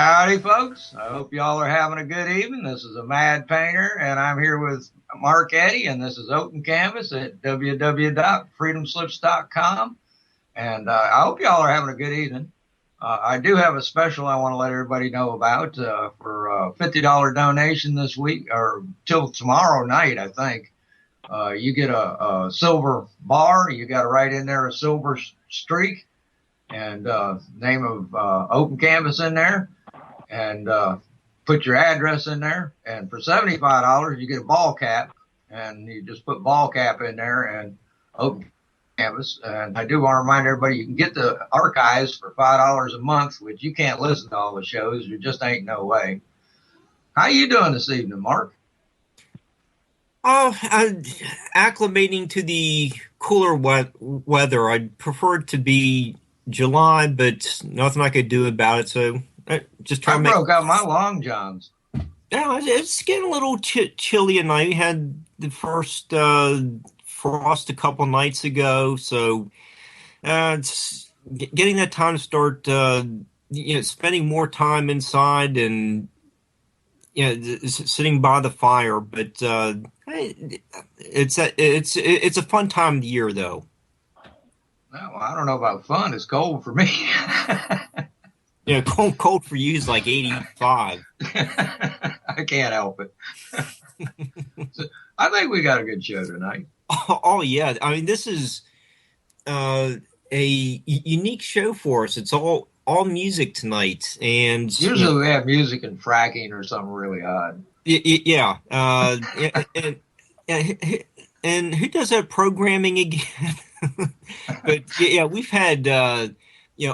Howdy, folks. I hope y'all are having a good evening. This is a Mad Painter, and I'm here with Mark Eddy, and this is Open Canvas at www.freedomslips.com. And I hope y'all are having a good evening. I do have a special I want to let everybody know about for a $50 donation this week, or till tomorrow night, I think. You get a silver bar. You got to write in there a silver streak and name of Open Canvas in there, and put your address in there. And for $75, you get a ball cap, and you just put ball cap in there and Open Canvas. And I do want to remind everybody you can get the archives for $5 a month, which you can't listen to all the shows. There just ain't no way. How you doing this evening, Mark? Oh, acclimating to the cooler weather. I'd prefer it to be July, but nothing I could do about it. So just try I to make. broke out my long johns. Yeah, it's getting a little chilly at night. We had the first frost a couple nights ago, so it's getting that time to start. Spending more time inside and sitting by the fire. But it's a fun time of the year, though. Well, I don't know about fun. It's cold for me. Cold for you is like 85. I can't help it. So, I think we got a good show tonight. Oh yeah, I mean this is a unique show for us. It's all music tonight, and Usually we have music and fracking or something really odd. yeah, and who does that programming again? But yeah, we've had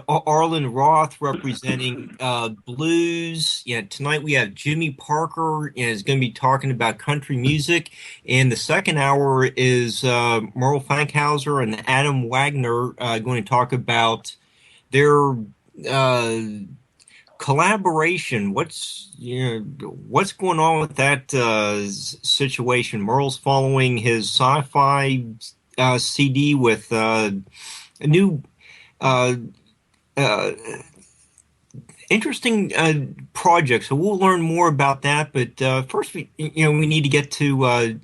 Arlen Roth representing blues. Yeah, tonight we have Jimmy Parker is going to be talking about country music, and the second hour is Merle Fankhauser and Adam Wagner going to talk about their uh, collaboration. What's going on with that situation? Merle's following his sci-fi CD with a new uh, uh, interesting project. So we'll learn more about that. But first, we need to get to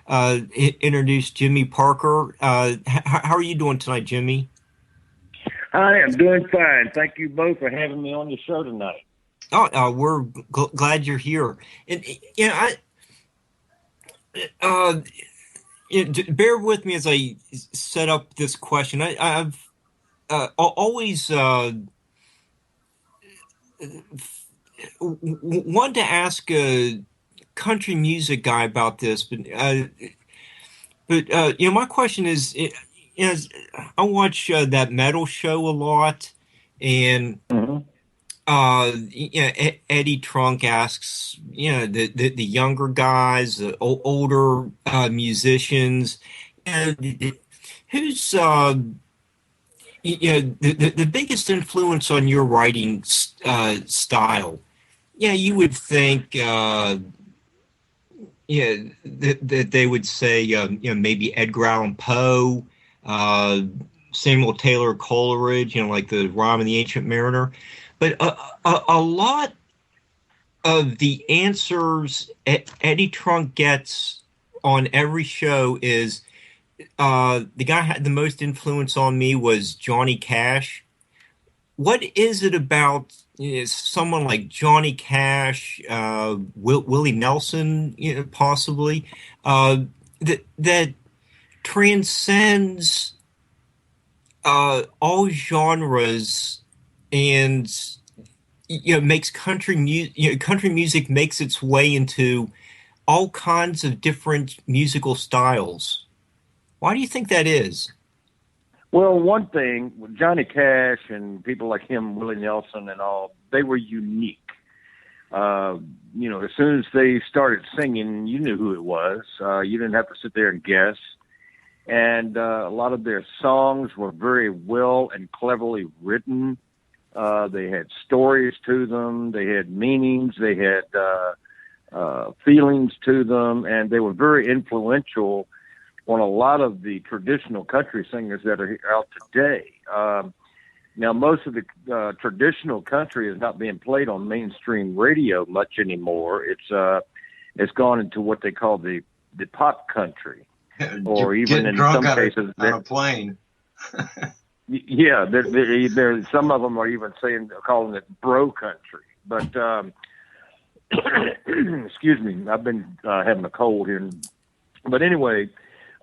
introduce Jimmy Parker. How are you doing tonight, Jimmy? I am doing fine. Thank you both for having me on your show tonight. Oh, we're glad you're here. And I bear with me as I set up this question. I've always wanted to ask a country music guy about this, but my question is I watch that metal show a lot, and Hmm. Eddie Trunk asks, the younger guys, the older musicians, who's the biggest influence on your writing style? Yeah, you would think, that they would say, maybe Edgar Allan Poe, uh, Samuel Taylor Coleridge, like the Rom and the Ancient Mariner. But a lot of the answers Eddie Trunk gets on every show is the guy who had the most influence on me was Johnny Cash. What is it about someone like Johnny Cash, Willie Nelson, possibly, that transcends all genres and makes country music? Country music makes its way into all kinds of different musical styles. Why do you think that is? Well, one thing, Johnny Cash and people like him, Willie Nelson and all, they were unique. As soon as they started singing, you knew who it was. You didn't have to sit there and guess. And a lot of their songs were very well and cleverly written. They had stories to them. They had meanings. They had feelings to them. And they were very influential on a lot of the traditional country singers that are out today. Now, most of the traditional country is not being played on mainstream radio much anymore. It's gone into what they call the pop country, or even Getting in drunk some cases, on a plane. yeah, there some of them are even calling it bro country. But excuse me, I've been having a cold here. But anyway,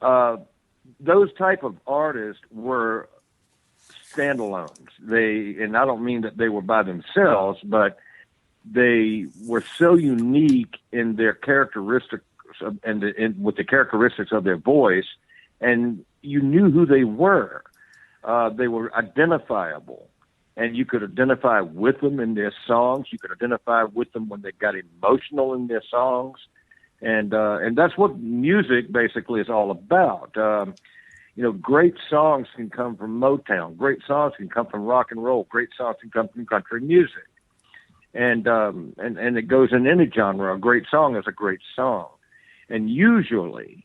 those type of artists were standalones. And I don't mean that they were by themselves, but they were so unique in their characteristics and with the characteristics of their voice, and you knew who they were. They were identifiable, and you could identify with them in their songs. You could identify with them when they got emotional in their songs, and that's what music basically is all about. Great songs can come from Motown. Great songs can come from rock and roll. Great songs can come from country music, and it goes in any genre. A great song is a great song, and usually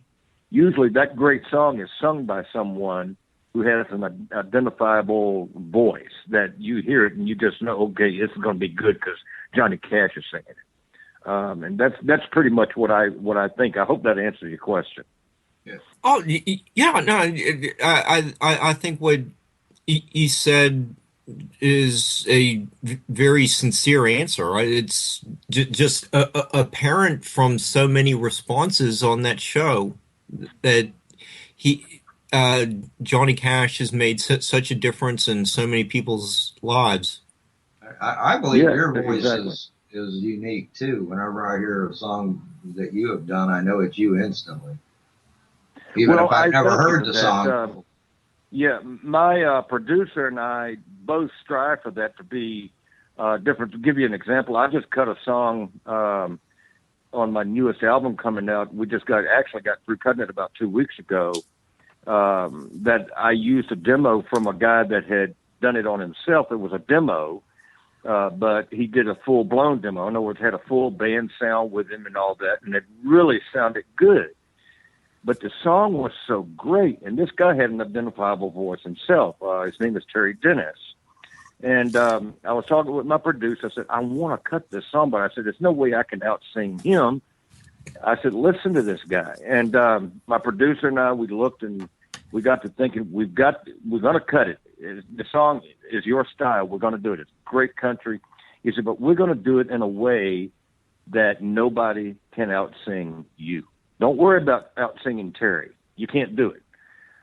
that great song is sung by someone who has an identifiable voice that you hear it and you just know, okay, this is going to be good because Johnny Cash is singing it. And that's pretty much what I think. I hope that answers your question. Yes. Oh, yeah, no, I think what he said is a very sincere answer. Right? It's just apparent from so many responses on that show that Johnny Cash has made such a difference in so many people's lives. I believe your voice is unique too. Whenever I hear a song that you have done, I know it's you instantly. Even if I've never heard the song. My producer and I both strive for that to be different. To give you an example, I just cut a song on my newest album coming out. We just got through cutting it about 2 weeks ago. That I used a demo from a guy that had done it on himself. It was a demo, but he did a full-blown demo. In other words, had a full band sound with him and all that, and it really sounded good. But the song was so great, and this guy had an identifiable voice himself. His name is Terry Dennis. And I was talking with my producer. I said, I want to cut this song, but I said, there's no way I can out-sing him. I said, listen to this guy. And my producer and I, we looked and we got to thinking, we're going to cut it. The song is your style. We're going to do it. It's great country. He said, but we're going to do it in a way that nobody can out-sing you. Don't worry about out-singing Terry. You can't do it.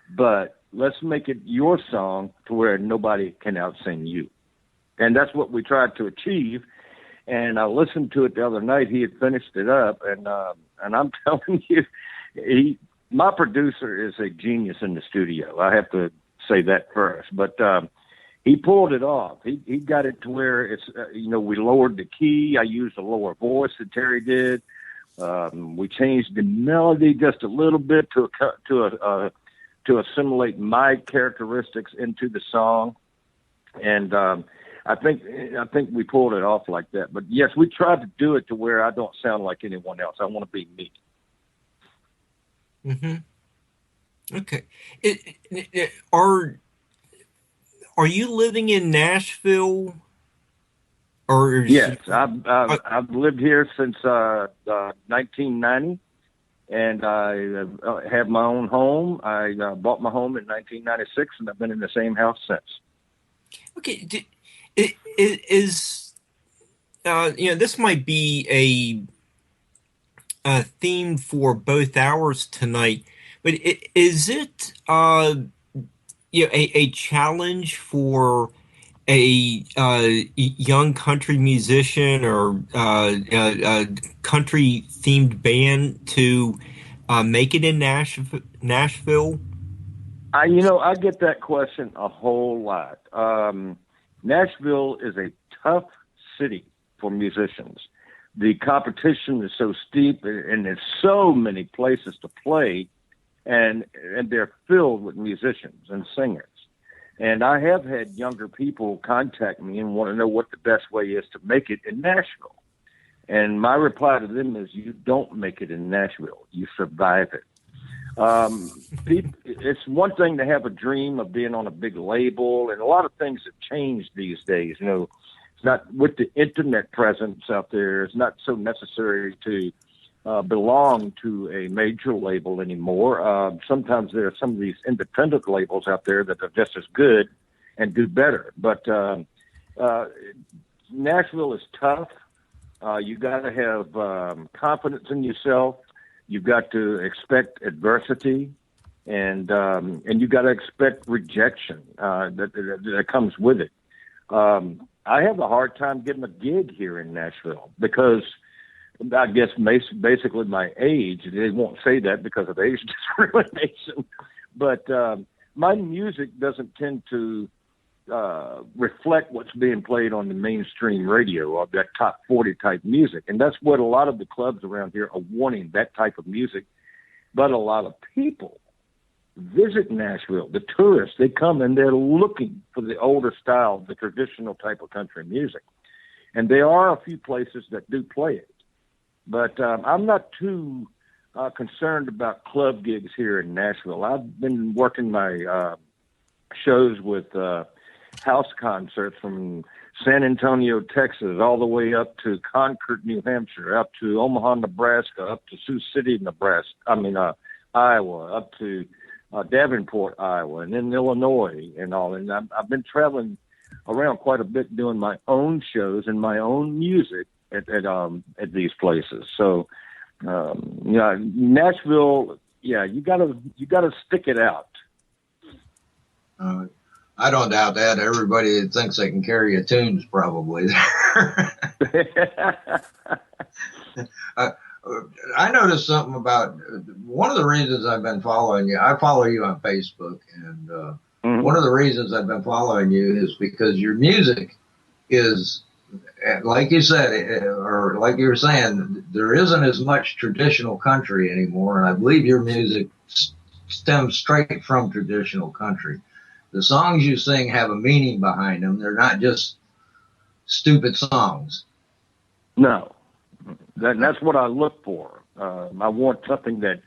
But let's make it your song to where nobody can out-sing you. And that's what we tried to achieve. And I listened to it the other night. He had finished it up, and I'm telling you, my producer is a genius in the studio. I have to say that first. But he pulled it off. He got it to where it's we lowered the key. I used a lower voice that Terry did. We changed the melody just a little bit to assimilate my characteristics into the song, and I think we pulled it off like that. But yes, we tried to do it to where I don't sound like anyone else. I want to be me. Mm-hmm. Okay. Are you living in Nashville? Or yes, I've lived here since 1990, and I have my own home. I bought my home in 1996, and I've been in the same house since. Okay, this might be a theme for both hours tonight, but is it a challenge for a young country musician or a country themed band to make it in Nashville? I get that question a whole lot. Nashville is a tough city for musicians. The competition is so steep, and there's so many places to play, and they're filled with musicians and singers. And I have had younger people contact me and want to know what the best way is to make it in Nashville. And my reply to them is, you don't make it in Nashville. You survive it. It's one thing to have a dream of being on a big label, and a lot of things have changed these days. You know, it's not with the internet presence out there. It's not so necessary to belong to a major label anymore. Sometimes there are some of these independent labels out there that are just as good and do better. But Nashville is tough. You got to have confidence in yourself. You've got to expect adversity, and you got to expect rejection that comes with it. I have a hard time getting a gig here in Nashville because I guess basically my age. They won't say that because of age discrimination, but my music doesn't tend to reflect what's being played on the mainstream radio or that top 40 type music. And that's what a lot of the clubs around here are wanting, that type of music. But a lot of people visit Nashville, the tourists, they come and they're looking for the older style, the traditional type of country music. And there are a few places that do play it. But I'm not too concerned about club gigs here in Nashville. I've been working my shows with house concerts from San Antonio, Texas, all the way up to Concord, New Hampshire, up to Omaha, Nebraska, up to Sioux City, Iowa, up to Davenport, Iowa, and then Illinois and all. And I've been traveling around quite a bit doing my own shows and my own music at these places. So, Nashville, you gotta stick it out. I don't doubt that. Everybody that thinks they can carry a tune's probably there. I noticed something about one of the reasons I've been following you. I follow you on Facebook, and one of the reasons I've been following you is because your music is, like you said, or like you were saying, there isn't as much traditional country anymore, and I believe your music stems straight from traditional country. The songs you sing have a meaning behind them. They're not just stupid songs. No, that's what I look for. I want something that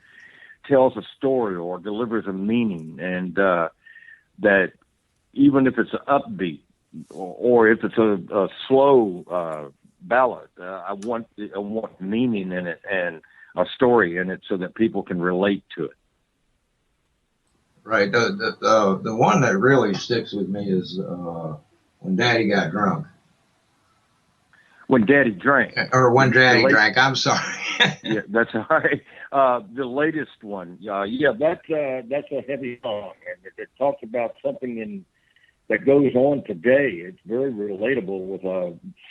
tells a story or delivers a meaning, and that even if it's an upbeat or if it's a slow ballad, I want meaning in it and a story in it so that people can relate to it. Right. The one that really sticks with me is When Daddy Got Drunk. When Daddy Drank. Or When Daddy Drank. I'm sorry. Yeah, that's all right. The latest one. That's a heavy song, and it talks about something that goes on today. It's very relatable with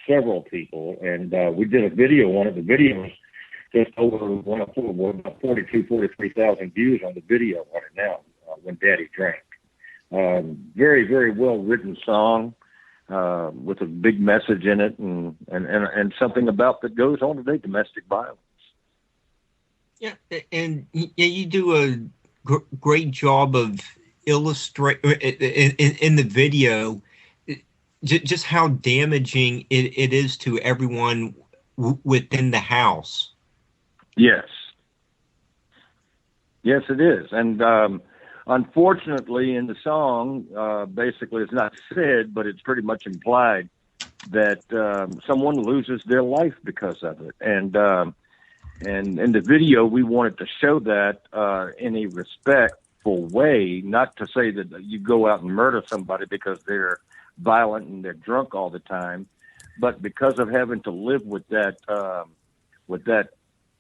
several people, and we did a video on it. The video is just over about 43,000 views on the video on it now. When Daddy Drank. Very, very well written song with a big message in it and something about that goes on today, domestic violence. Yeah, and you do a great job of illustrate in the video just how damaging it is to everyone within the house. Yes, it is, and unfortunately, in the song, basically it's not said, but it's pretty much implied that someone loses their life because of it. And in the video, we wanted to show that in a respectful way, not to say that you go out and murder somebody because they're violent and they're drunk all the time, but because of having to live with that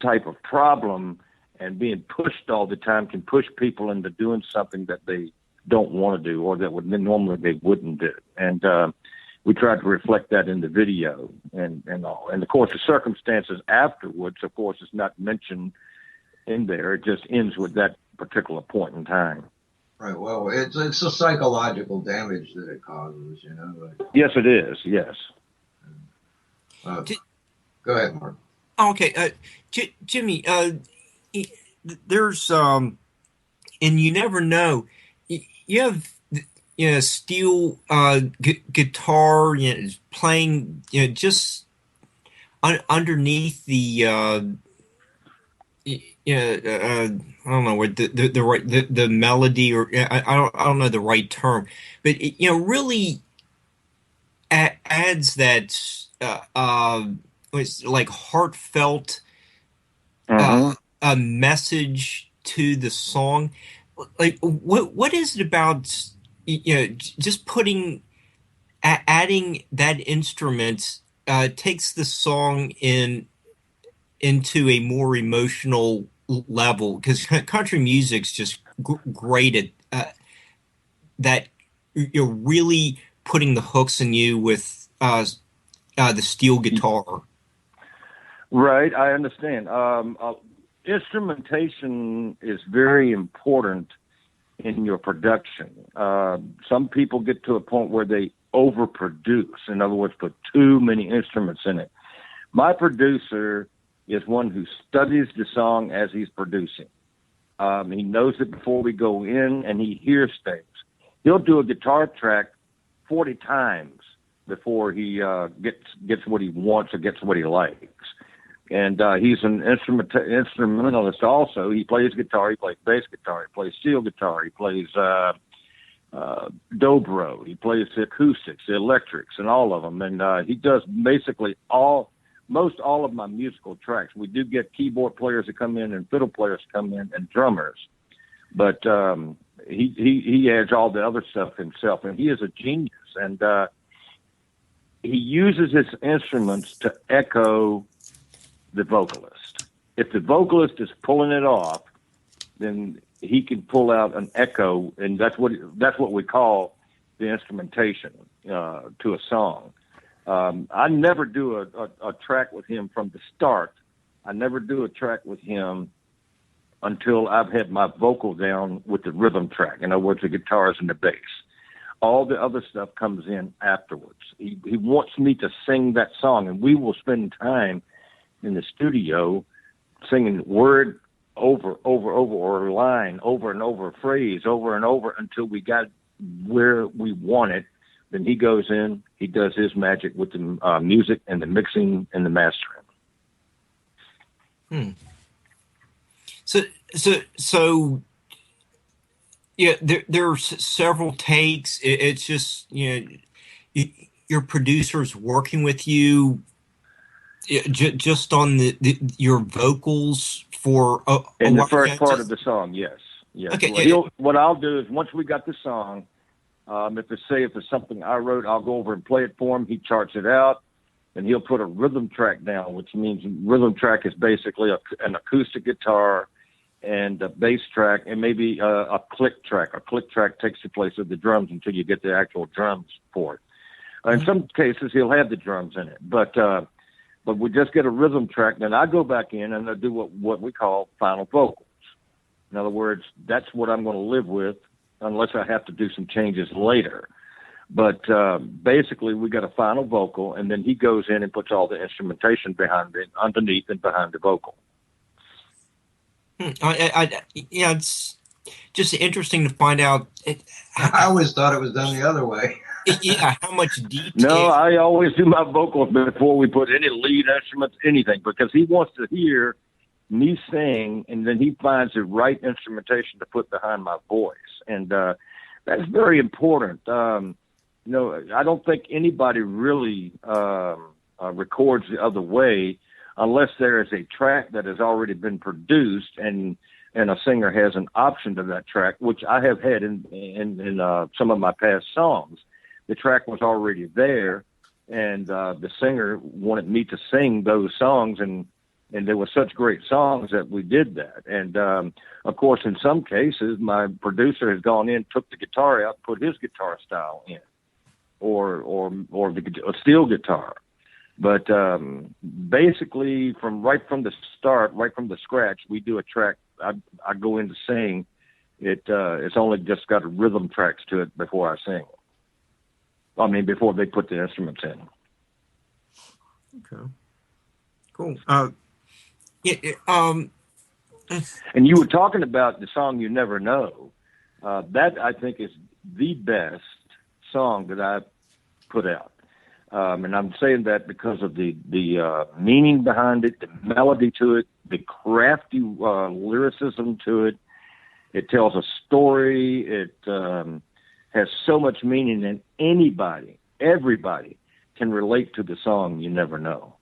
type of problem. And being pushed all the time can push people into doing something that they don't want to do or that normally they wouldn't do. And we tried to reflect that in the video and all. And, of course, the circumstances afterwards, of course, is not mentioned in there. It just ends with that particular point in time. Right. Well, it's a psychological damage that it causes, you know. Like, yes, it is. Yes. Go ahead, Mark. Okay. Jimmy, there's and you never know. You have steel guitar, playing just underneath the yeah, I don't know what the right the melody, or I don't know the right term, but really adds that it's like heartfelt uh, Hmm. a message to the song. Like what is it about just putting adding that instrument takes the song into a more emotional level, because country music's just great at that. You're really putting the hooks in you with the steel guitar. Right, I understand. Instrumentation is very important in your production. Some people get to a point where they overproduce. In other words, put too many instruments in it. My producer is one who studies the song as he's producing. He knows it before we go in, and he hears things. He'll do a guitar track 40 times before he gets what he wants or gets what he likes. And he's an instrumentalist also. He plays guitar, he plays bass guitar, he plays steel guitar, he plays dobro, he plays the acoustics, the electrics, and all of them. And he does basically most all of my musical tracks. We do get keyboard players that come in and fiddle players come in and drummers, but he adds all the other stuff himself, and he is a genius. And he uses his instruments to echo the vocalist. If the vocalist is pulling it off, then he can pull out an echo, and that's what we call the instrumentation to a song. I never do a track with him from the start. I never do a track with him until I've had my vocal down with the rhythm track. In other words, the guitars and the bass. All the other stuff comes in afterwards. He wants me to sing that song, and we will spend time in the studio singing word over, or a line over and over, a phrase over and over until we got where we want it. Then he goes in, he does his magic with the music and the mixing and the mastering. Hmm. So yeah, there's several takes. It's just your producers working with you just on your vocals for in the while. first part of the song. Yes. Okay. Well, what I'll do is once we got the song, if it's something I wrote, I'll go over and play it for him. He charts it out, and he'll put a rhythm track down, which means rhythm track is basically an acoustic guitar and a bass track, and maybe a click track. A click track takes the place of the drums until you get the actual drums for it. In some cases, he'll have the drums in it, but we just get a rhythm track. Then I go back in and I do what we call final vocals. In other words, that's what I'm going to live with unless I have to do some changes later. But basically, we got a final vocal, and then he goes in and puts all the instrumentation behind it, underneath and behind the vocal. Yeah, it's just interesting to find out. I always thought it was done the other way. Yeah, how much detail. No, I always do my vocals before we put any lead instruments, anything, because he wants to hear me sing, and then he finds the right instrumentation to put behind my voice. And that's very important. I don't think anybody really records the other way unless there is a track that has already been produced and a singer has an option to that track, which I have had in some of my past songs. The track was already there, and the singer wanted me to sing those songs, and there were such great songs that we did that. And of course, in some cases, my producer has gone in, took the guitar out, put his guitar style in, or a steel guitar. But basically, right from the start, right from the scratch, we do a track. I go in to sing. It's only just got rhythm tracks to it before I sing. I mean, before they put the instruments in. Okay. Cool. And you were talking about the song "You Never Know." That I think is the best song that I've put out, and I'm saying that because of the meaning behind it, the melody to it, the crafty lyricism to it. It tells a story. It has so much meaning, and everybody can relate to the song You Never Know.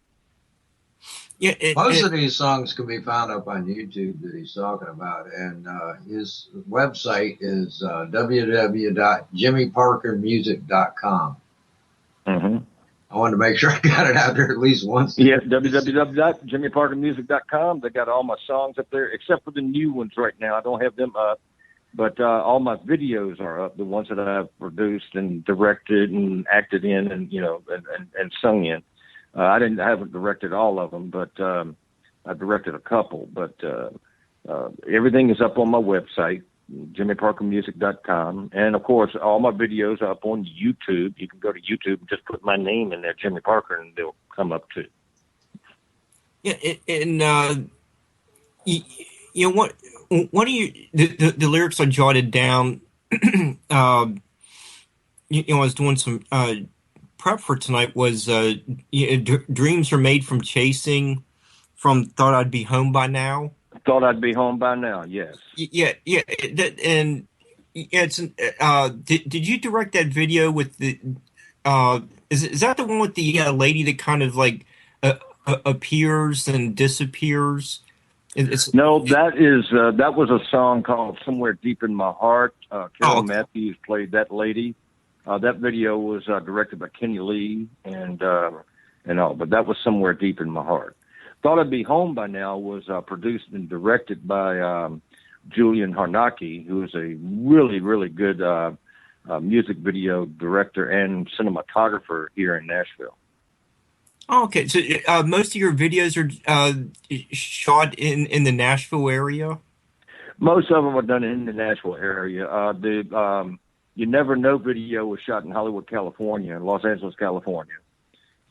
Yeah, most of these songs can be found up on YouTube that he's talking about, and his website is www.jimmyparkermusic.com. Mm-hmm. I wanted to make sure I got it out there at least once. Yes, www.jimmyparkermusic.com. They got all my songs up there, except for the new ones right now. I don't have them up, but all my videos are up, the ones that I've produced and directed and acted in and, and sung in. I haven't directed all of them, but I directed a couple. But everything is up on my website, jimmyparkermusic.com. And, of course, all my videos are up on YouTube. You can go to YouTube and just put my name in there, Jimmy Parker, and they'll come up too. Yeah, and what are the lyrics I jotted down? I was doing some prep for tonight. Was dreams are made from chasing, from thought I'd be home by now. Thought I'd be home by now. Yes. Yeah. And it's. Did you direct that video with the? Is that the one with the lady that kind of like appears and disappears? No, that was a song called "Somewhere Deep in My Heart." Carol Matthews played that lady. That video was directed by Kenny Lee and all, but that was "Somewhere Deep in My Heart." "Thought I'd Be Home by Now" was produced and directed by Julian Harnacki, who is a really, really good music video director and cinematographer here in Nashville. Oh, okay. So most of your videos are shot in the Nashville area? Most of them are done in the Nashville area. The You Never Know video was shot in Hollywood, California, Los Angeles, California.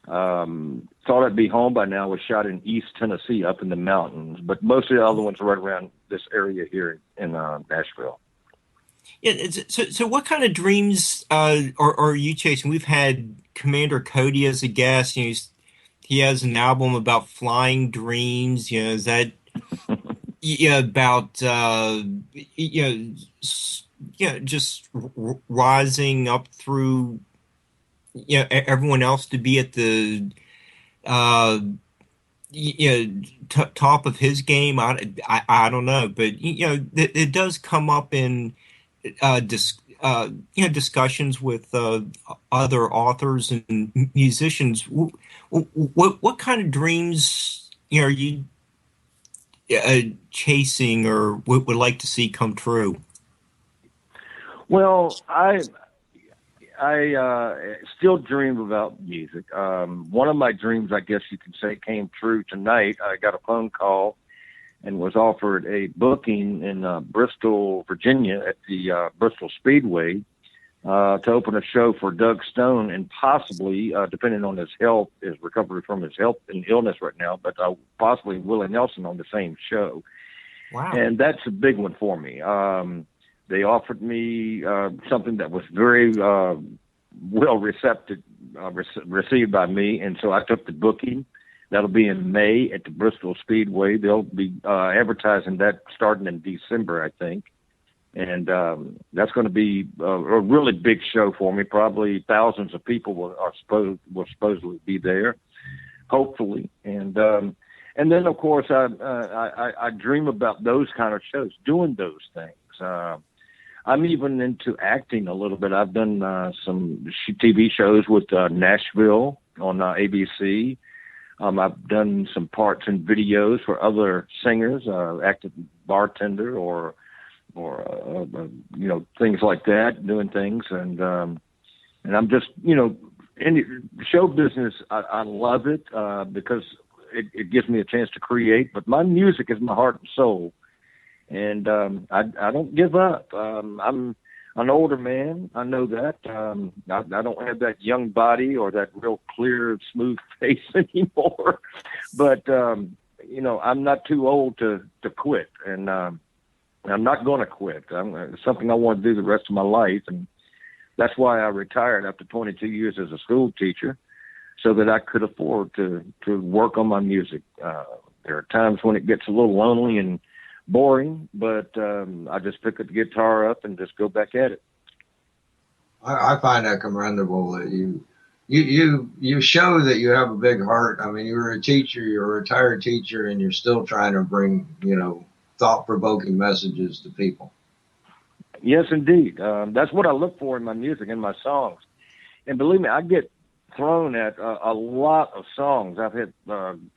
Thought I'd Be Home by Now was shot in East Tennessee, up in the mountains. But most of the other ones are right around this area here in Nashville. Yeah. So what kind of dreams are you chasing? We've had Commander Cody as a guest. He has an album about flying dreams. Is that about just rising up through everyone else to be at the top of his game. I don't know, but it does come up in discussions with other authors and musicians. What kind of dreams are you chasing or would like to see come true? Well, I still dream about music. One of my dreams, I guess you could say, came true tonight. I got a phone call and was offered a booking in Bristol, Virginia at the Bristol Speedway to open a show for Doug Stone and possibly, depending on his health, his recovery from his health and illness right now, but possibly Willie Nelson on the same show. Wow. And that's a big one for me. They offered me something that was very well received by me, and so I took the booking. That'll be in May at the Bristol Speedway. They'll be advertising that starting in December, I think. And that's going to be a really big show for me. Probably thousands of people will supposedly be there, hopefully. And then, of course, I dream about those kind of shows, doing those things. I'm even into acting a little bit. I've done some TV shows with Nashville on ABC. I've done some parts in videos for other singers, acted bartender or things like that, doing things. And I'm just, in show business, I love it because it gives me a chance to create. But my music is my heart and soul. And I don't give up. I'm an older man. I know that. I don't have that young body or that real clear, smooth face anymore. But, I'm not too old to quit. And I'm not going to quit. It's something I want to do the rest of my life. And that's why I retired after 22 years as a school teacher, so that I could afford to work on my music There are times when it gets a little lonely and boring, but I just pick the guitar up and just go back at it. I find that commendable that you show that you have a big heart. I mean, you're a teacher, you're a retired teacher, and you're still trying to bring, thought-provoking messages to people. Yes, indeed. That's what I look for in my music and my songs. And believe me, I get thrown at a lot of songs. I've had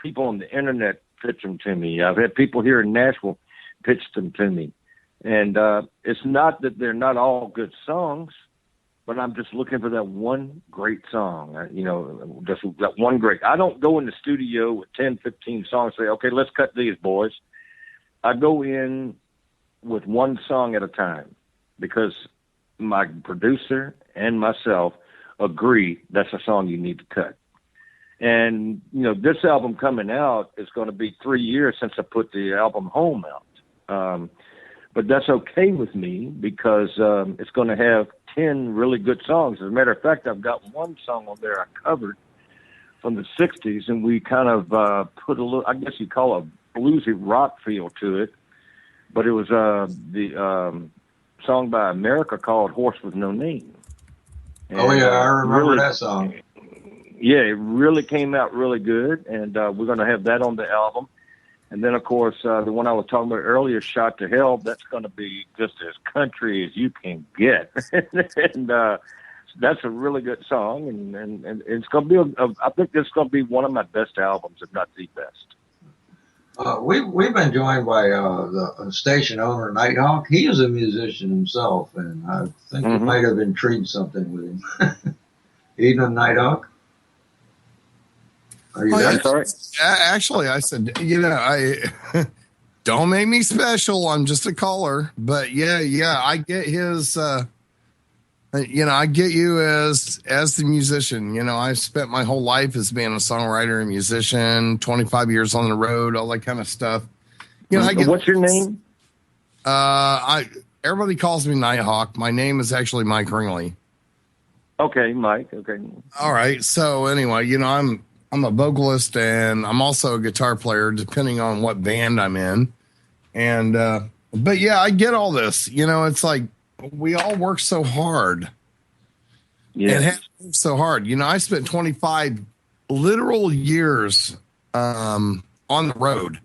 people on the internet pitch them to me. I've had people here in Nashville pitch them to me. And it's not that they're not all good songs, but I'm just looking for that one great song, just that one great. I don't go in the studio with 10, 15 songs and say, okay, let's cut these, boys. I go in with one song at a time because my producer and myself agree that's a song you need to cut. And, this album coming out is going to be 3 years since I put the album Home out. But that's okay with me because it's going to have 10 really good songs. As a matter of fact, I've got one song on there I covered from the 60s, and we kind of put a little, I guess you call it a bluesy rock feel to it. But it was the song by America called Horse with No Name. And, I remember that song. Yeah, it really came out really good, and we're going to have that on the album. And then, of course, the one I was talking about earlier, Shot to Hell, that's going to be just as country as you can get. And that's a really good song, and it's going to be, I think this is going to be one of my best albums, if not the best. We've been joined by the station owner, Nighthawk. He is a musician himself, and I think you might have intrigued something with him. Evening, Nighthawk. Are you there? Sorry? Actually, I said, I don't make me special. I'm just a caller. But yeah, I get his. I get you as the musician. I've spent my whole life as being a songwriter and musician. 25 years on the road, all that kind of stuff. What's your name? Everybody calls me Nighthawk. My name is actually Mike Ringley. Okay, Mike. Okay. All right. So anyway, I'm a vocalist and I'm also a guitar player, depending on what band I'm in. And, but yeah, I get all this, it's like we all work so hard. Yeah. And have worked so hard. I spent 25 literal years, on the road,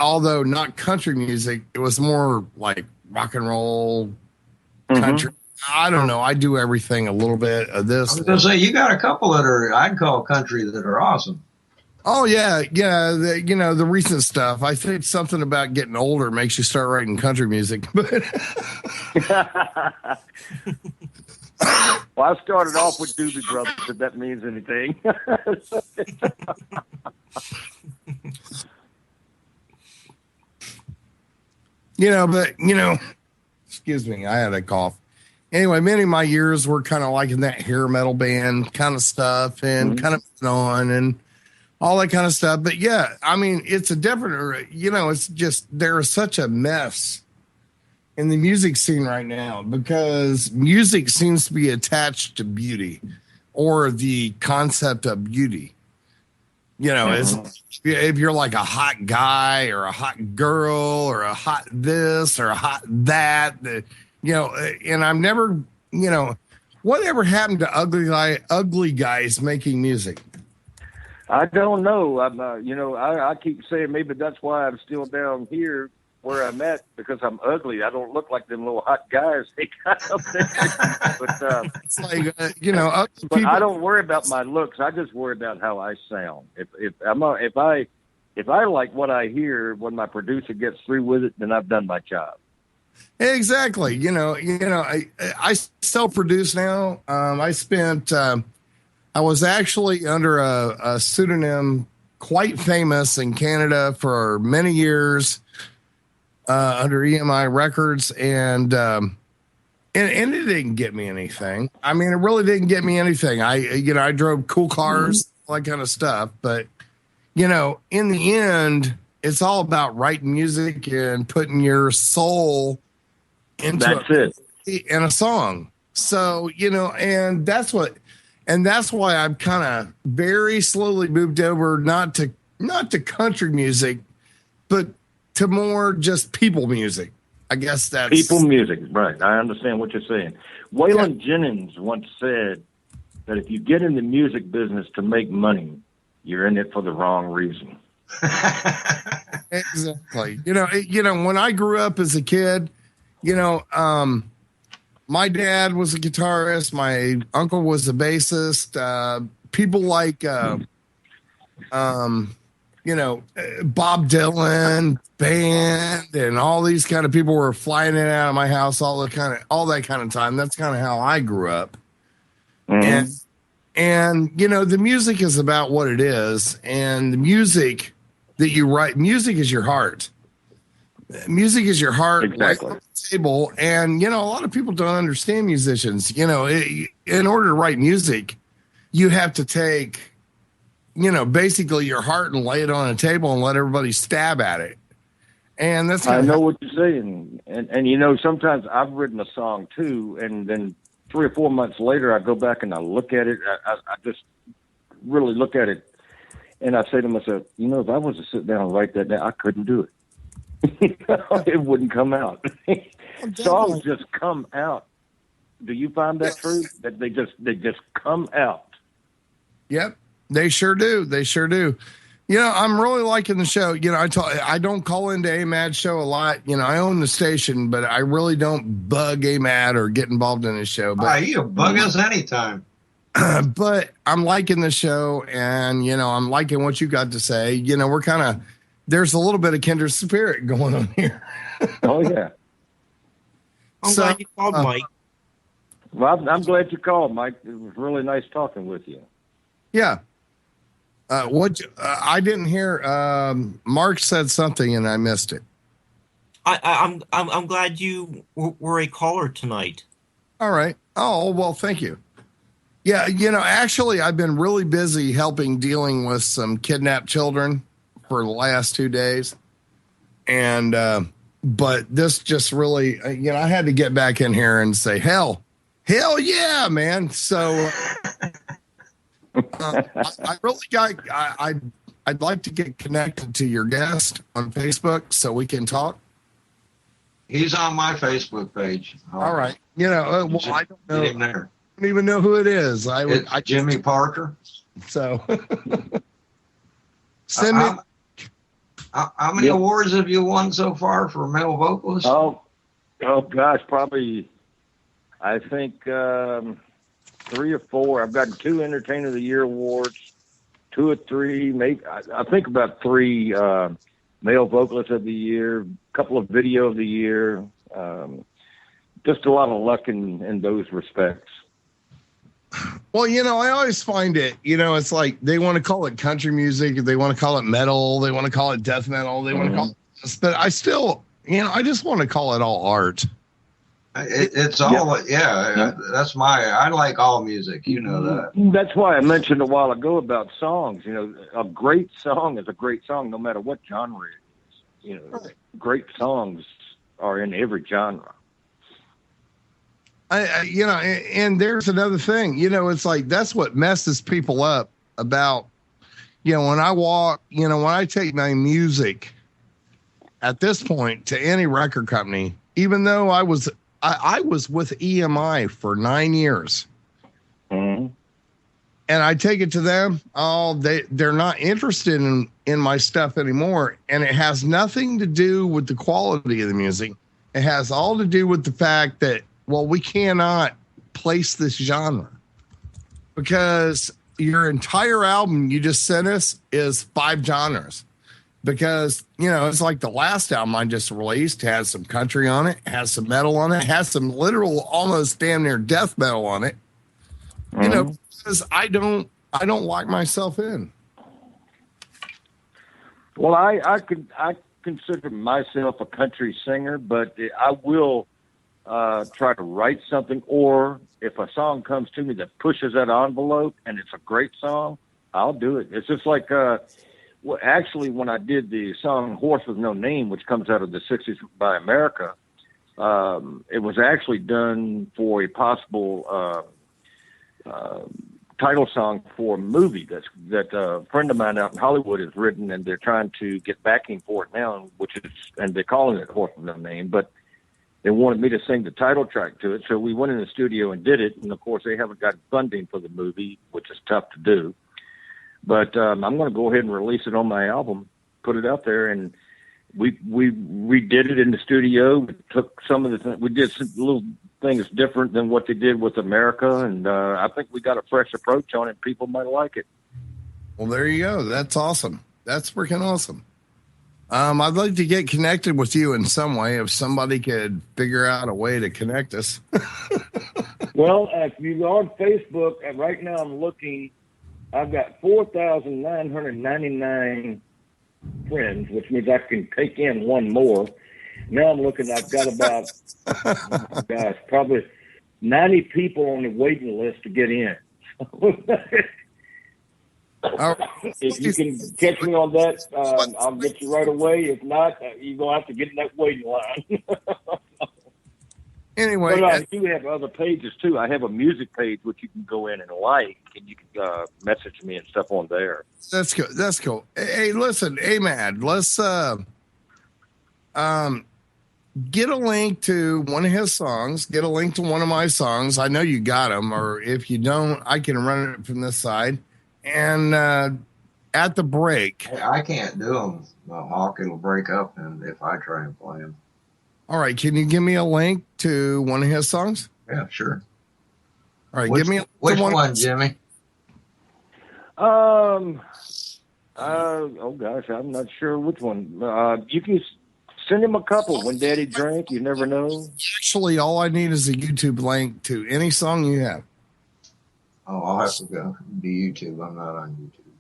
although not country music, it was more like rock and roll, country. I don't know. I do everything a little bit of this. I was going to say, you got a couple that I'd call country that are awesome. Oh, yeah. Yeah. The recent stuff. I think something about getting older makes you start writing country music. But well, I started off with Doobie Brothers, if that means anything. Excuse me. I had a cough. Anyway, many of my years were kind of like in that hair metal band kind of stuff and kind of on and all that kind of stuff. But yeah, I mean, it's a different, it's just, there is such a mess in the music scene right now because music seems to be attached to beauty or the concept of beauty. If you're like a hot guy or a hot girl or a hot this or a hot that, and I've never, whatever happened to ugly guys making music? I don't know. I keep saying maybe that's why I'm still down here where I'm at because I'm ugly. I don't look like them little hot guys they got up there. But it's like but I don't worry about my looks. I just worry about how I sound. If I like what I hear when my producer gets through with it, then I've done my job. Exactly. I self-produce now. I was actually under a pseudonym, quite famous in Canada for many years, under EMI Records, and it didn't get me anything. I mean, it really didn't get me anything. I drove cool cars, all that kind of stuff. But in the end, it's all about writing music and putting your soul into it in a song. So, and that's what, And that's why I've kind of very slowly moved over not to country music, but to more just people music. I guess that's people music, right? I understand what you're saying. Waylon Jennings once said that if you get in the music business to make money, you're in it for the wrong reason. Exactly. When I grew up as a kid, my dad was a guitarist. My uncle was a bassist. People like, Bob Dylan band and all these kind of people were flying in and out of my house all that kind of time. That's kind of how I grew up. Mm-hmm. And the music is about what it is, and the music that you write, music is your heart. Music is your heart. Exactly. Right on the table. And, a lot of people don't understand musicians. In order to write music, you have to take, basically your heart and lay it on a table and let everybody stab at it. And that's I know what you're saying. And sometimes I've written a song too, and then 3 or 4 months later, I go back and I look at it. I just really look at it, and I say to myself, if I was to sit down and write that down, I couldn't do it. It wouldn't come out. Songs just come out. Do you find that true? That they just come out? Yep, they sure do. They sure do. I'm really liking the show. I don't call into AMAD's show a lot. I own the station, but I really don't bug AMAD or get involved in his show. But you can bug us anytime. But I'm liking the show, and I'm liking what you got to say. We're there's a little bit of kindred spirit going on here. Oh yeah. I'm glad you called, Mike. Well, I'm glad you called, Mike. It was really nice talking with you. Yeah. I didn't hear. Mark said something and I missed it. I'm glad you were a caller tonight. All right. Oh well, thank you. Yeah, actually, I've been really busy dealing with some kidnapped children for the last 2 days, and but this just really, I had to get back in here and say hell yeah, man. So. I really I'd like to get connected to your guest on Facebook so we can talk. He's on my Facebook page. All right. I don't know. Get him there. I don't even know who it is. It's Jimmy Parker. So send me. How many awards have you won so far for male vocalist? Oh gosh, probably. I think 3 or 4. I've gotten 2 Entertainer of the Year awards, 2 or 3, maybe I think about 3 Male Vocalist of the Year, a couple of Video of the Year. Just a lot of luck in those respects. Well, I always find it, it's like they want to call it country music, they want to call it metal, they want to call it death metal, they want to call it this, but I still, I just want to call it all art. It's all, that's I like all music, that. That's why I mentioned a while ago about songs. A great song is a great song no matter what genre it is. Right. Great songs are in every genre. And there's another thing, it's like, that's what messes people up about, when I walk, when I take my music at this point to any record company, even though I was with EMI for 9 years, and I take it to them. Oh, they're not interested in my stuff anymore. And it has nothing to do with the quality of the music. It has all to do with the fact that, we cannot place this genre because your entire album you just sent us is 5 genres. Because, it's like the last album I just released has some country on it, has some metal on it, has some literal almost damn near death metal on it. Because I don't lock myself in. Well, I consider myself a country singer, but I will try to write something, or if a song comes to me that pushes that envelope and it's a great song, I'll do it. It's just like actually, when I did the song Horse with No Name, which comes out of the 60s by America, it was actually done for a possible title song for a movie that a friend of mine out in Hollywood has written, and they're trying to get backing for it now, and they're calling it Horse with No Name, but they wanted me to sing the title track to it. So we went in the studio and did it. And of course they haven't got funding for the movie, which is tough to do, but I'm going to go ahead and release it on my album, put it out there. And we redid it in the studio. We took some of we did some little things different than what they did with America. And I think we got a fresh approach on it. People might like it. Well, there you go. That's awesome. That's freaking awesome. I'd like to get connected with you in some way if somebody could figure out a way to connect us. Well, if you go on Facebook, right now I'm looking, I've got 4,999 friends, which means I can take in one more. Now I'm looking, I've got about, probably 90 people on the waiting list to get in. If you can catch me on that, I'll get you right away. If not, you're going to have to get in that waiting line. Anyway. But I do have other pages, too. I have a music page which you can go in and like, and you can message me and stuff on there. That's cool. That's cool. Hey, listen, Amad, let's get a link to one of his songs. Get a link to one of my songs. I know you got them, or if you don't, I can run it from this side. And at the break, I can't do them. Hawk, it'll break up, and if I try and play them. All right, can you give me a link to one of his songs? Yeah, sure. All right, which, give me which one, Jimmy? Oh gosh, I'm not sure which one. You can send him a couple. When Daddy Drank, You Never Know. Actually, all I need is a YouTube link to any song you have. Oh, I'll have to go to YouTube. I'm not on YouTube.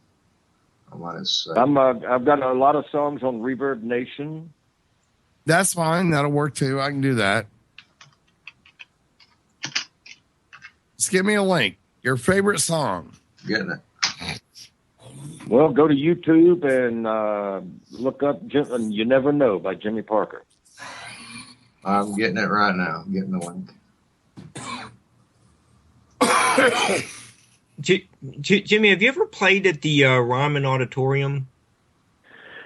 I'm on his site. I've got a lot of songs on Reverb Nation. That's fine. That'll work too. I can do that. Just give me a link. Your favorite song. Getting it. Well, go to YouTube and look up You Never Know by Jimmy Parker. I'm getting it right now. I'm getting the link. Jimmy, have you ever played at the Ryman Auditorium?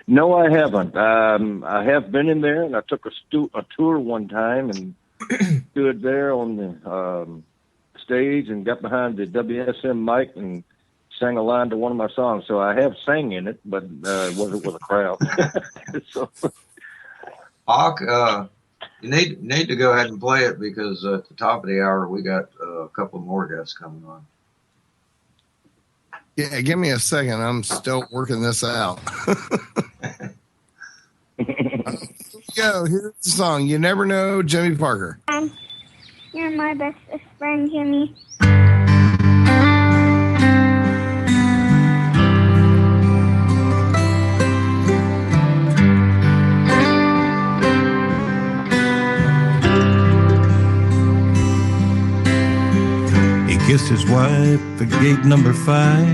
No, I haven't. I have been in there, and I took a tour one time and stood there on the stage and got behind the WSM mic and sang a line to one of my songs. So I have sang in it, but it wasn't with a crowd. So. Hawk, you need to go ahead and play it because at the top of the hour we got a couple more guests coming on. Yeah, give me a second. I'm still working this out. Go, here's the song. You Never Know, Jimmy Parker. You're my bestest friend, Jimmy. Kissed his wife at gate number 5,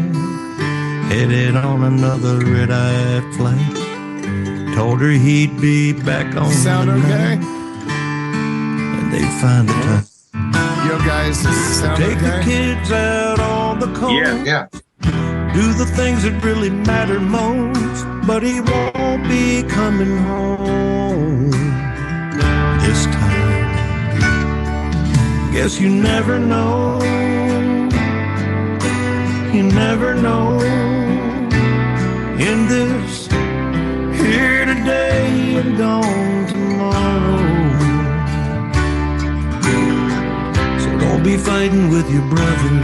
headed on another red-eyed flight. Told her he'd be back on sound the okay? night, and they'd find the time. Yo, guys, sound Take okay? the kids out on the coast. Yeah. Do the things that really matter most, but he won't be coming home this time. Guess you never know. You never know. In this here today and gone tomorrow. So don't be fighting with your brother.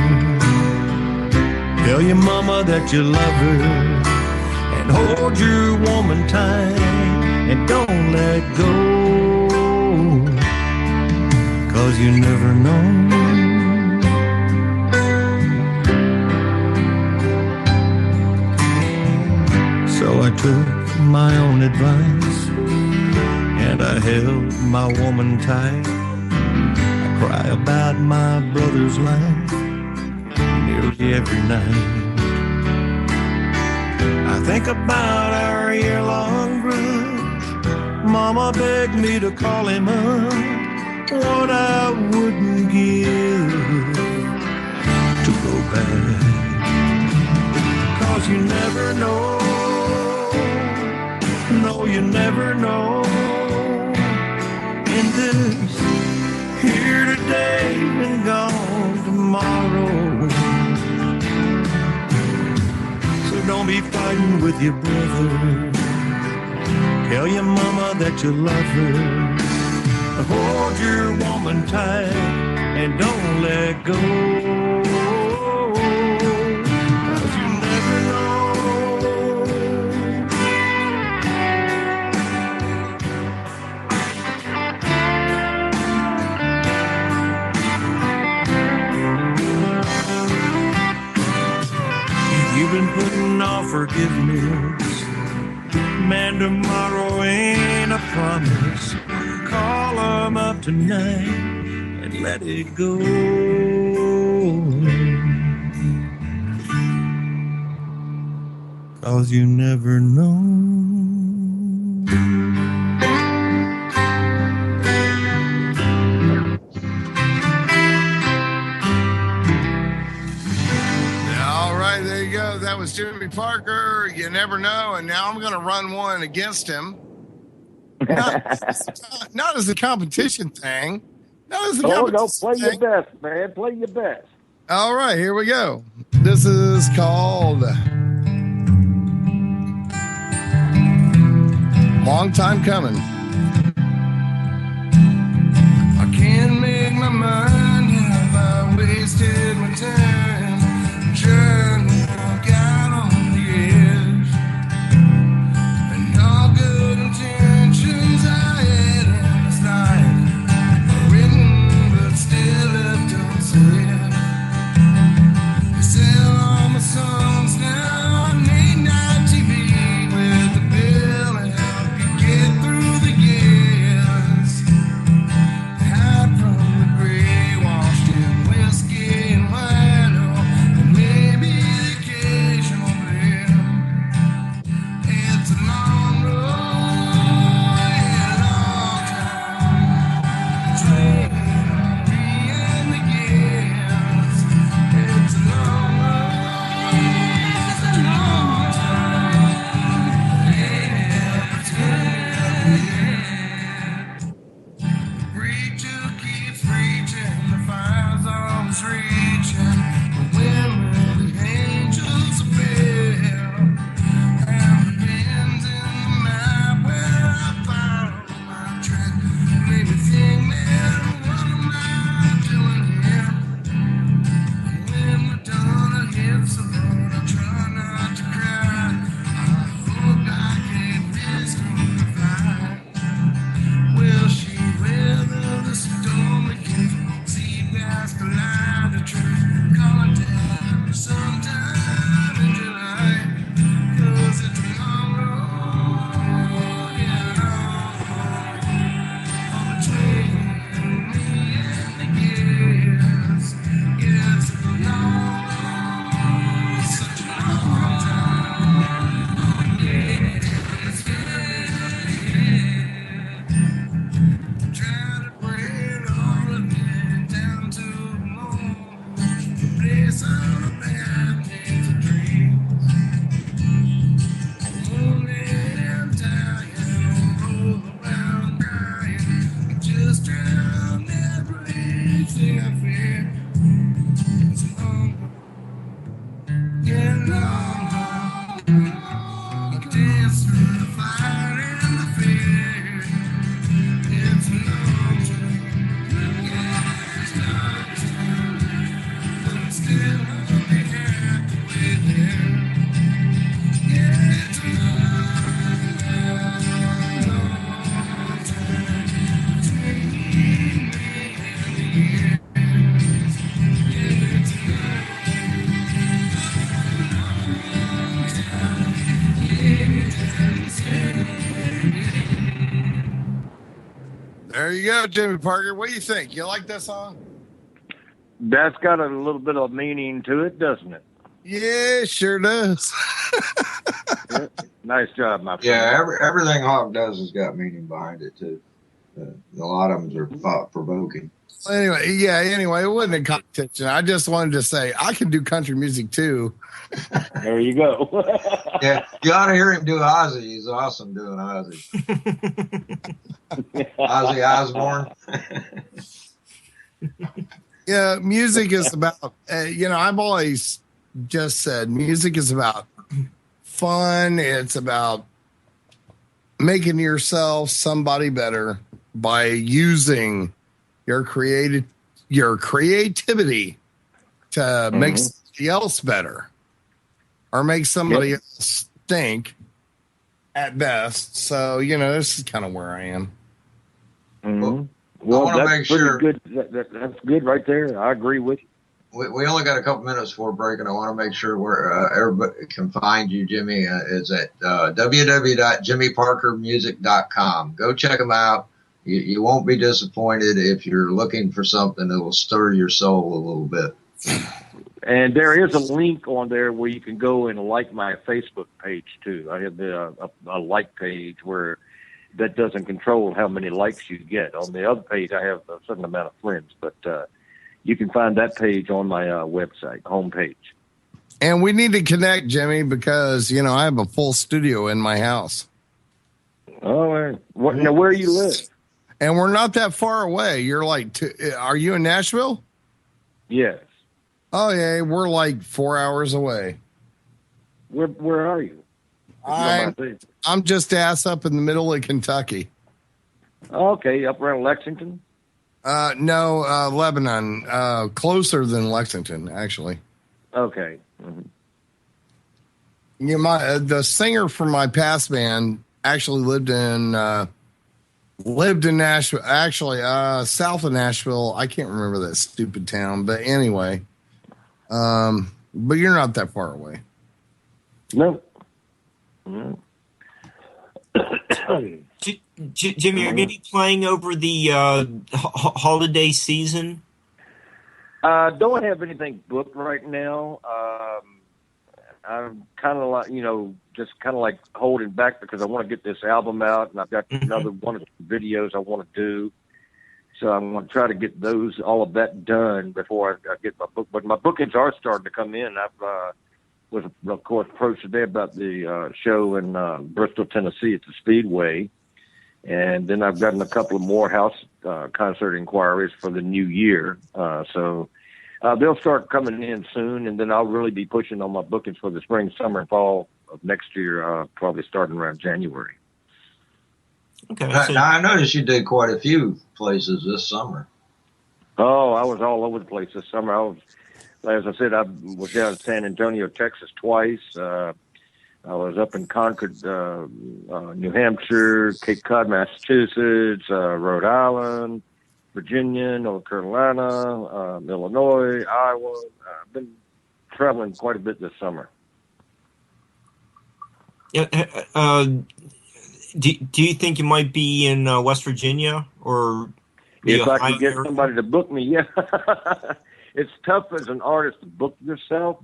Tell your mama that you love her, and hold your woman tight and don't let go, 'cause you never know. So I took my own advice and I held my woman tight. I cry about my brother's life nearly every night. I think about our year-long grudge. Mama begged me to call him up, what I wouldn't give to go bad. 'Cause you never know. No, you never know. In this here today and gone tomorrow. So don't be fighting with your brother. Tell your mama that you love her. Hold your woman tight and don't let go. 'Cause you never know. You've been putting off forgiveness. Man, tomorrow ain't a promise. Call them up tonight and let it go. Cause you never know. All right, there you go. That was Jimmy Parker. You never know. And now I'm going to run one against him. Not as a competition thing. Not as a competition no, play thing. your best, man. Play your best. All right, here we go. This is called Long Time Coming. I can't make my mind up. I wasted my time trying to walk out on the edge. And all good intentions I had in this life are written but still left unsaid. They sell all my songs now on late night TV with the bill and help you get through the years. Hide from the gray washed in whiskey and wine, and maybe the occasional beer. It's a long road, a long time between me and the years. It's a long road, it's a long time, it's Preacher keeps preaching, the fire's always reaching, but when will the angels appear? And the pins in the map where I follow my track made me think, man, what am I doing here? When the dollar hits the road, I try not to cry. I hope I can miss the fly. Will she weather the storm again? See past the line of truth. Call it down sometime in July. 'Cause it's a long road, yeah, between me and the years. Yeah, it's a long, such a long time. Yeah, it's try to bring all of it down to the moon. Place all the bad things and dreams. Only I'm dying, roll around crying. Just drown everything I fear. It's a long, yeah, long, dance through the fire and the fear. It's a long time, yeah, it's long time, but I'm still only halfway there. Yeah, it's a long time between me and the years. Yeah, it's a long time, yeah, it's a There you go, Jimmy Parker. What do you think? You like that song? That's got a little bit of meaning to it, doesn't it? Yeah, sure does. Nice job, my friend. Yeah, everything Hawk does has got meaning behind it too. A lot of them are thought provoking. Anyway, yeah. Anyway, it wasn't a competition. I just wanted to say I can do country music too. There you go. Yeah, you ought to hear him do Ozzy. He's awesome doing Ozzy. Ozzy Osbourne. Yeah, music is about. I've always just said music is about fun. It's about making yourself somebody better by using your creativity to make somebody else better or make somebody else think at best. So, this is kind of where I am. Mm-hmm. Well, I want to make sure. Good. That's good right there. I agree with you. We only got a couple minutes before break, and I want to make sure where everybody can find you, Jimmy, is at www.jimmyparkermusic.com. Go check them out. You won't be disappointed if you're looking for something that will stir your soul a little bit. And there is a link on there where you can go and like my Facebook page, too. I have a like page where that doesn't control how many likes you get. On the other page, I have a certain amount of friends, but you can find that page on my website, homepage. And we need to connect, Jimmy, because, I have a full studio in my house. All right. Now, where you live? And we're not that far away. You're like, are you in Nashville? Yes. Oh, yeah. We're like 4 hours away. Where are you? I'm just ass up in the middle of Kentucky. Okay. Up around Lexington? No, Lebanon. Closer than Lexington, actually. Okay. Mm-hmm. Yeah, the singer from my past band actually lived in Nashville. Actually, south of Nashville. I can't remember that stupid town, but anyway. But you're not that far away. No. Mm-hmm. Jimmy, are you going to be playing over the holiday season? Don't have anything booked right now. I'm kind of like, just kind of like holding back because I want to get this album out, and I've got another one of the videos I want to do. So I'm going to try to get all of that done before I get my book. But my bookings are starting to come in. I've was, of course, approached today about the show in Bristol, Tennessee at the Speedway. And then I've gotten a couple of more house concert inquiries for the new year. So they'll start coming in soon, and then I'll really be pushing on my bookings for the spring, summer, and fall of next year, probably starting around January. Okay. Now, I noticed you did quite a few places this summer. Oh, I was all over the place this summer. As I said, I was down in San Antonio, Texas twice. I was up in Concord, New Hampshire, Cape Cod, Massachusetts, Rhode Island, Virginia, North Carolina, Illinois, Iowa. I've been traveling quite a bit this summer. Do you think you might be in West Virginia or if I could get somebody to book me? Yeah. It's tough as an artist to book yourself,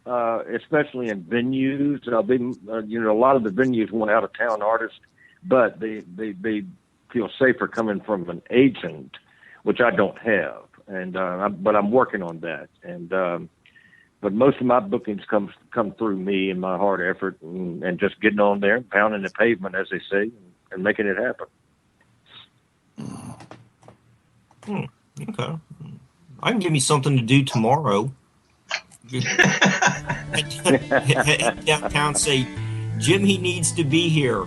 especially in venues. A lot of the venues want out of town artists, but they feel safer coming from an agent, which I don't have. And but I'm working on that. And but most of my bookings come through me and my hard effort and just getting on there, pounding the pavement, as they say, and making it happen. Okay. I can give me something to do tomorrow. Head downtown, say, Jim, he needs to be here.